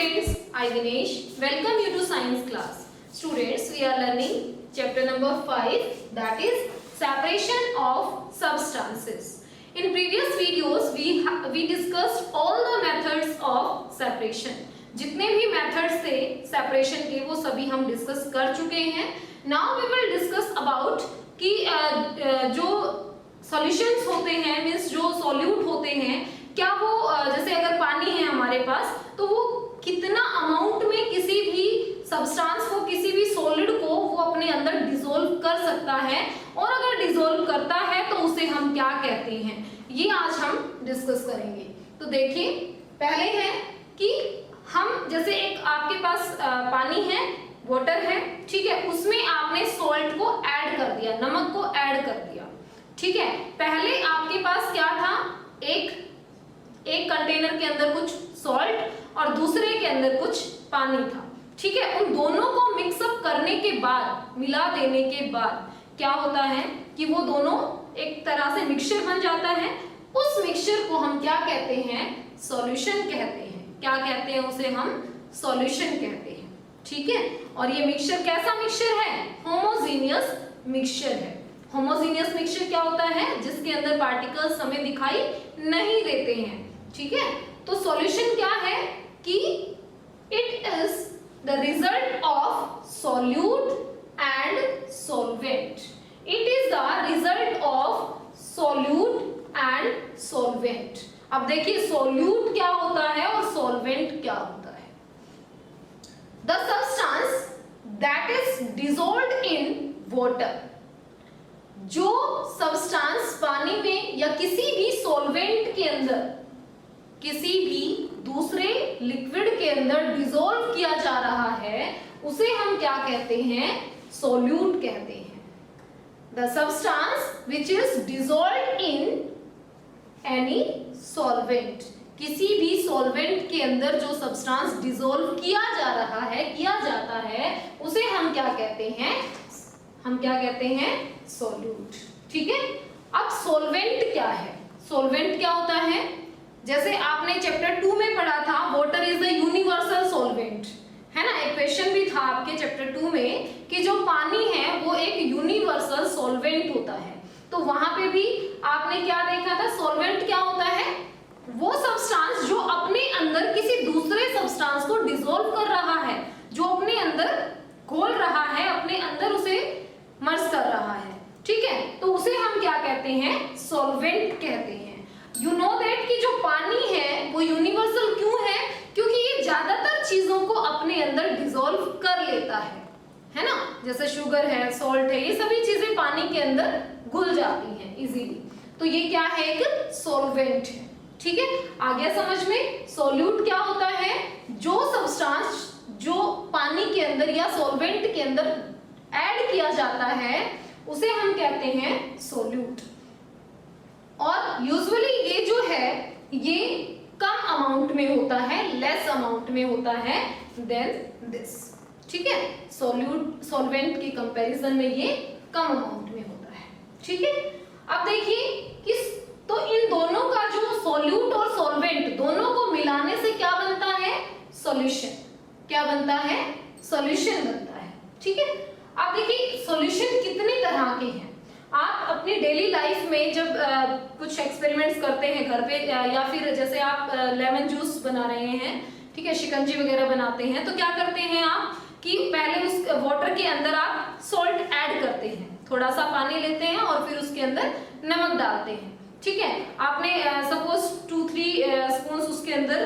students, I Dinesh welcome you to science class. Students, we are learning chapter number 5, that is separation of substances. In previous videos we discussed all the methods of separation. जितने भी methods थे separation के वो सभी हम discuss कर चुके हैं. Now we will discuss about कि जो solutions होते हैं means जो solute होते हैं, क्या वो जैसे अगर पानी है हमारे पास तो वो कितना अमाउंट में किसी भी सब्सटेंस को, किसी भी सॉलिड को वो अपने अंदर डिसॉल्व कर सकता है, और अगर डिसॉल्व करता है तो उसे हम क्या कहते हैं, ये आज हम डिस्कस करेंगे. तो देखिए, पहले है कि हम जैसे एक आपके पास पानी है, वाटर है, ठीक है, उसमें आपने सॉल्ट को ऐड कर दिया, नमक को ऐड कर दिया, ठीक है. पहले आपके पास क्या था, एक कंटेनर के अंदर कुछ सॉल्ट और दूसरे के अंदर कुछ पानी था, ठीक है. उन दोनों को मिक्सअप करने के बाद, मिला देने के बाद क्या होता है कि वो दोनों एक तरह से मिक्सचर बन जाता है. उस मिक्सचर को हम क्या कहते हैं, सॉल्यूशन कहते हैं. क्या कहते हैं उसे, हम सॉल्यूशन कहते हैं, ठीक है. और ये मिक्सचर कैसा मिक्सचर है, होमोजेनियस मिक्सचर है. होमोजेनियस मिक्सचर क्या होता है, जिसके अंदर पार्टिकल्स हमें दिखाई नहीं देते हैं, ठीक है. तो सॉल्यूशन क्या है कि it is the result of solute and solvent. It is the result of solute and solvent. अब देखिए, सॉल्यूट क्या होता है और सॉल्वेंट क्या होता है. The substance that is dissolved in water. जो सब्सटेंस पानी में या किसी भी सॉल्वेंट के अंदर, किसी भी दूसरे लिक्विड के अंदर डिसॉल्व किया जा रहा है, उसे हम क्या कहते हैं, सॉल्यूट कहते हैं. The substance which is dissolved in any solvent. किसी भी सॉल्वेंट के अंदर जो सब्सटेंस डिसॉल्व किया जा रहा है, किया जाता है, उसे हम क्या कहते हैं, हम क्या कहते हैं, सॉल्यूट, ठीक है. अब सॉल्वेंट क्या है, सॉल्वेंट क्या होता है, जैसे आपने चैप्टर 2 में पढ़ा था, water is the universal solvent, है ना. एक क्वेश्चन भी था आपके चैप्टर 2 में कि जो पानी है वो एक यूनिवर्सल सॉल्वेंट होता है. तो वहां पे भी आपने क्या देखा था, सॉल्वेंट क्या होता है, वो सब्सटेंस जो अपने अंदर किसी दूसरे सब्सटेंस को डिसॉल्व कर रहा है, जो अपने अंदर घोल रहा है, अपने अंदर उसे मर्ज कर रहा है, ठीक है. तो उसे हम क्या कहते हैं, सॉल्वेंट कहते हैं. यू नो दैट कि जो पानी है वो यूनिवर्सल क्यों है, क्योंकि ये ज्यादातर चीजों को अपने अंदर डिसॉल्व कर लेता है ना. जैसे शुगर है, सॉल्ट है, ये सभी चीजें पानी के अंदर घुल जाती हैं इजीली. तो ये क्या है, एक सॉल्वेंट है, ठीक है. आ गया समझ में. सॉल्यूट क्या होता है, जो सब्सटेंस जो पानी के अंदर या सॉल्वेंट के अंदर ऐड किया जाता है, उसे हम कहते हैं सॉल्यूट. और यूजुअली ये जो है ये कम अमाउंट में होता है, लेस अमाउंट में होता है देन दिस, ठीक है. सॉल्यूट सॉल्वेंट के कंपैरिजन में ये कम अमाउंट में होता है, ठीक है. अब देखिए किस, तो इन दोनों का जो सॉल्यूट और सॉल्वेंट दोनों को मिलाने से क्या बनता है, सॉल्यूशन. क्या बनता है, सॉल्यूशन बनता है, ठीक है. अब देखिए, सॉल्यूशन कितने तरह के हैं. आप अपनी डेली लाइफ में जब कुछ एक्सपेरिमेंट्स करते हैं घर पे, या फिर जैसे आप लेमन जूस बना रहे हैं, ठीक है, शिकंजी वगैरह बनाते हैं, तो क्या करते हैं आप कि पहले उस वाटर के अंदर आप सॉल्ट ऐड करते हैं, थोड़ा सा पानी लेते हैं और फिर उसके अंदर नमक डालते हैं, ठीक है. आपने सपोज 2-3 स्पून उसके अंदर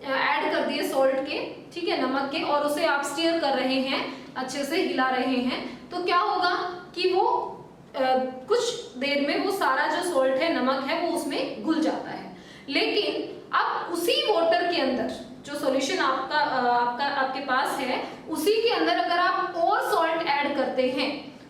ऐड कर दिए सॉल्ट के, ठीक है, नमक के, और उसे आप स्टीयर कर रहे हैं, अच्छे से हिला रहे हैं. तो क्या होगा कि वो कुछ देर में वो सारा जो सॉल्ट है, नमक है, वो उसमें घुल जाता है. लेकिन अब उसी वाटर के अंदर जो सॉल्यूशन आपके पास है, उसी के अंदर अगर आप और सॉल्ट ऐड करते हैं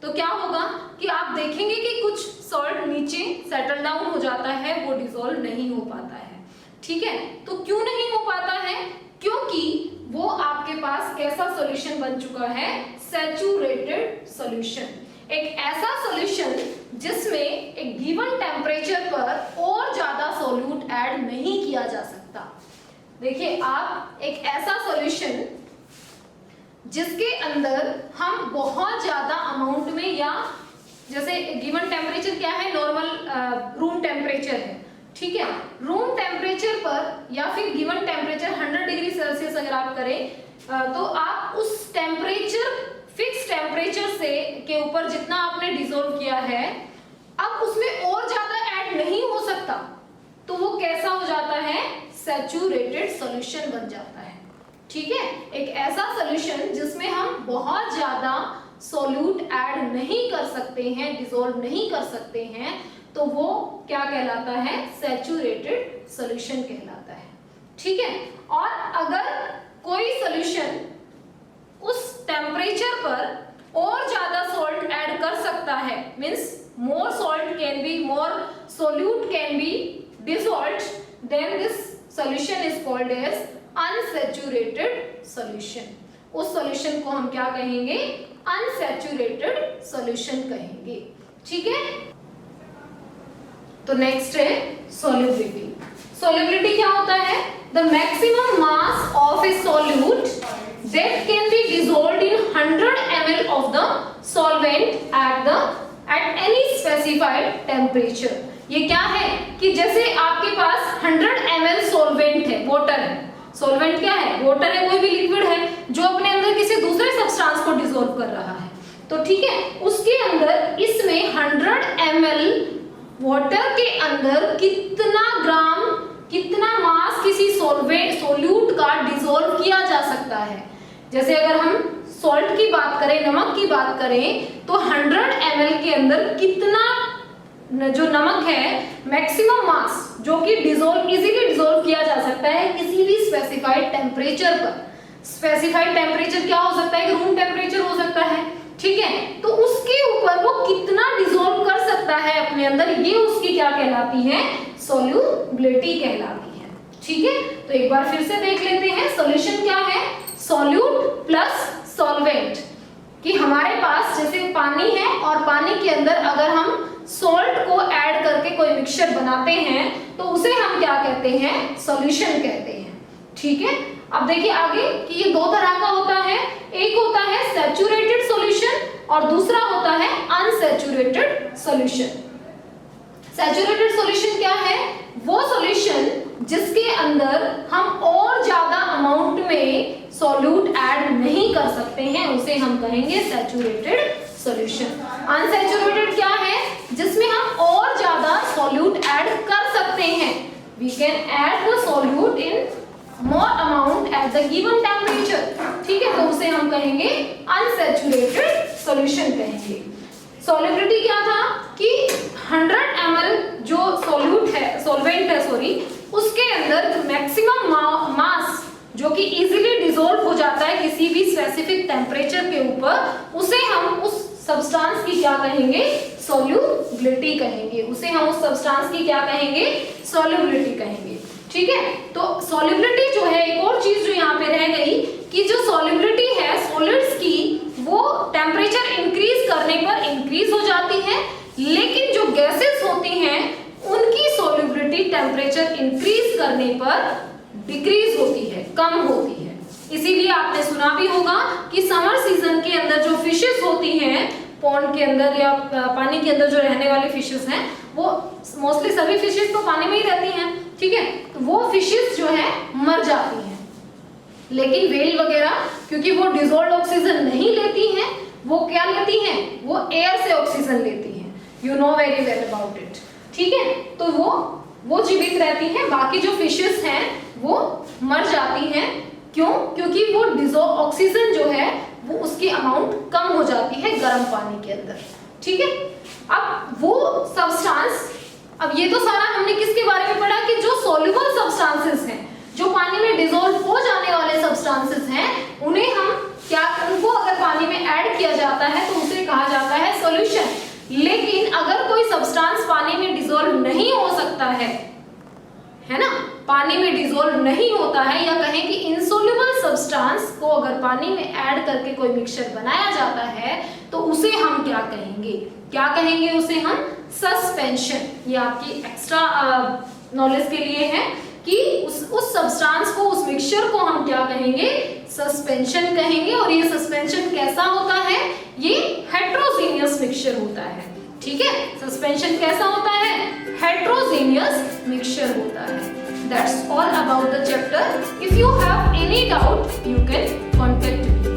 तो क्या होगा कि आप देखेंगे कि कुछ सॉल्ट नीचे सेटल डाउन हो जाता है, वो डिसॉल्व नहीं हो पाता है, ठीक है. तो क्यों नहीं हो पाता है, क्योंकि वो आपके पास कैसा सॉल्यूशन बन चुका है, सैचुरेटेड सॉल्यूशन. एक ऐसा सॉल्यूशन जिसमें एक गिवन टेम्परेचर पर और ज्यादा सॉल्यूट ऐड नहीं किया जा सकता. देखिए आप एक ऐसा सॉल्यूशन जिसके अंदर हम बहुत ज्यादा अमाउंट में, या जैसे गिवन टेम्परेचर क्या है, नॉर्मल रूम टेम्परेचर है, ठीक है, रूम टेम्परेचर पर या फिर गिवन टेम्परेचर 100 डिग्री सेल्सियस अगर आप करें तो आप उस टेम्परेचर, फिक्स टेम्परेचर से के ऊपर जितना आपने डिसॉल्व किया है, अब उसमें और ज्यादा ऐड नहीं हो सकता, तो वो कैसा हो जाता है, सैचुरेटेड सॉल्यूशन बन जाता है। ठीक है, एक ऐसा सॉल्यूशन जिसमें हम बहुत ज्यादा सॉल्यूट ऐड नहीं कर सकते हैं, डिसॉल्व नहीं कर सकते हैं, तो वो क्या कहलाता है, सैचुरेटेड सॉल्यूशन कहलाता है। ठीक है, और अगर कोई सॉल्यूशन उस टेम्परेचर पर और ज्यादा सॉल्ट ऐड कर सकता है, means more salt can be, more solute can be dissolved, then this solution is called as unsaturated solution. उस solution को हम क्या कहेंगे, unsaturated solution कहेंगे। ठीक है, तो next है solubility. Solubility क्या होता है, the maximum mass of a solute that can be dissolved in 100 ml of the solvent at any specified temperature। ये क्या है कि जैसे आपके पास 100 ml solvent है, वाटर है, solvent क्या है, वाटर है, कोई भी लिक्विड है जो अपने अंदर किसी दूसरे सब्सटेंस को डिसॉल्व कर रहा है, तो ठीक है, उसके अंदर इसमें 100 ml वाटर के अंदर कितना ग्राम, कितना मास किसी सोल्यूट का डिसॉल्व किया जा सकता है। जैसे अगर हम सॉल्ट की बात करें, नमक की बात करें, तो 100 ml के अंदर कितना जो नमक है, मैक्सिमम मास जो कि इजीली डिसॉल्व किया जा सकता है किसी भी स्पेसिफाइड टेम्परेचर पर। स्पेसिफाइड टेम्परेचर क्या हो सकता है, कि रूम टेम्परेचर हो सकता है, ठीक है, तो उसके ऊपर वो कितना डिसॉल्व कर सकता है अपने अंदर, ये उसकी क्या कहलाती है, सोल्यूबिलिटी कहलाती है। ठीक है, तो एक बार फिर से देख लेते हैं सॉल्यूशन क्या है, सोल्यूट प्लस सॉल्वेंट, कि हमारे पास जैसे पानी है और पानी के अंदर अगर हम सॉल्ट को ऐड करके कोई मिक्सचर बनाते हैं तो उसे हम क्या कहते हैं, सॉल्यूशन कहते हैं। ठीक है, अब देखिए आगे कि ये दो तरह का होता है, एक होता है सैचुरेटेड सॉल्यूशन और दूसरा होता है अनसैचुरेटेड सॉल्यूशन। सैचुरेटेड सॉल्यूशन क्या है, वो सॉल्यूशन जिसके अंदर हम और ज्यादा अमाउंट में सॉल्यूट ऐड नहीं कर सकते हैं, उसे हम कहेंगे सैचुरेटेड सॉल्यूशन। अनसैचुरेटेड क्या है, जिसमें हम और ज्यादा सॉल्यूट ऐड कर सकते हैं, we can add the solute in more amount at the given temperature. ठीक है, तो उसे हम कहेंगे अनसैचुरेटेड सॉल्यूशन कहेंगे। सॉल्युबिलिटी क्या था कि 100 ml जो सॉल्यूट है, सॉल्वेंट है सॉरी, उसके अंदर मैक्सिमम मास जो कि इजीली डिसॉल्व हो जाता है किसी भी स्पेसिफिक टेम्परेचर के ऊपर, उसे हम उस सब्सटेंस की क्या कहेंगे, सॉल्युबिलिटी कहेंगे। उसे हम उस सब्सटेंस की क्या कहेंगे, सॉल्युबिलिटी कहेंगे। ठीक है, तो सॉल्युबिलिटी जो है, एक और चीज जो यहाँ पे रह गई कि जो सॉल्युबिलिटी है सॉलिड्स की, वो टेम्परेचर इंक्रीज करने पर इंक्रीज हो जाती है, लेकिन जो गैसेस होती हैं उनकी सॉल्युबिलिटी टेम्परेचर इंक्रीज करने पर डिक्रीज होती है, कम होती है। इसीलिए आपने सुना भी होगा कि समर सीजन के अंदर जो फिशेस होती हैं पॉन्ड के अंदर या पानी के अंदर जो रहने वाली फिशेस हैं, वो मोस्टली सभी फिशेस तो पानी में ही रहती हैं, ठीक है, तो वो फिशेस जो है मर जाती हैं। लेकिन व्हेल वगैरह क्योंकि वो डिसॉल्व्ड ऑक्सीजन नहीं लेती हैं, वो क्या लेती हैं, वो एयर से ऑक्सीजन लेती हैं, you know very well about it. ठीक है, तो वो जीवित रहती हैं, बाकी जो फिशेस हैं वो मर जाती हैं। क्यों, क्योंकि वो ऑक्सीजन जो है वो उसकी अमाउंट कम हो जाती है गर्म पानी के अंदर। ठीक है, अब वो सब्सटेंस, अब ये तो सारा हमने किसके बारे में पढ़ा कि जो सॉल्युबल सब्सटेंसेस हैं, जो पानी में डिसॉल्व हो जाने वाले सब्सटेंसेस हैं, उन्हें हम क्या, उनको अगर पानी में ऐड किया जाता है तो उसे कहा जाता है सॉल्यूशन। लेकिन अगर कोई सब्सटेंस पानी में डिसॉल्व नहीं हो सकता है ना, पानी में डिसॉल्व नहीं होता है, या कहें कि इनसॉल्युबल सब्सटेंस को अगर पानी में ऐड करके कोई मिक्सचर बनाया जाता है तो उसे हम क्या कहेंगे, क्या कहेंगे, उसे हम सस्पेंशन। ये आपकी एक्स्ट्रा नॉलेज के लिए है कि उस सब्सटेंस को, उस मिक्सचर को हम क्या कहेंगे, सस्पेंशन कहेंगे। और ये सस्पेंशन कैसा होता है, ये हेट्रोजीनियस मिक्सचर होता है। ठीक है, सस्पेंशन कैसा होता है, हेट्रोजीनियस मिक्सचर होता है। That's all about the chapter. If you have any doubt, you can contact me.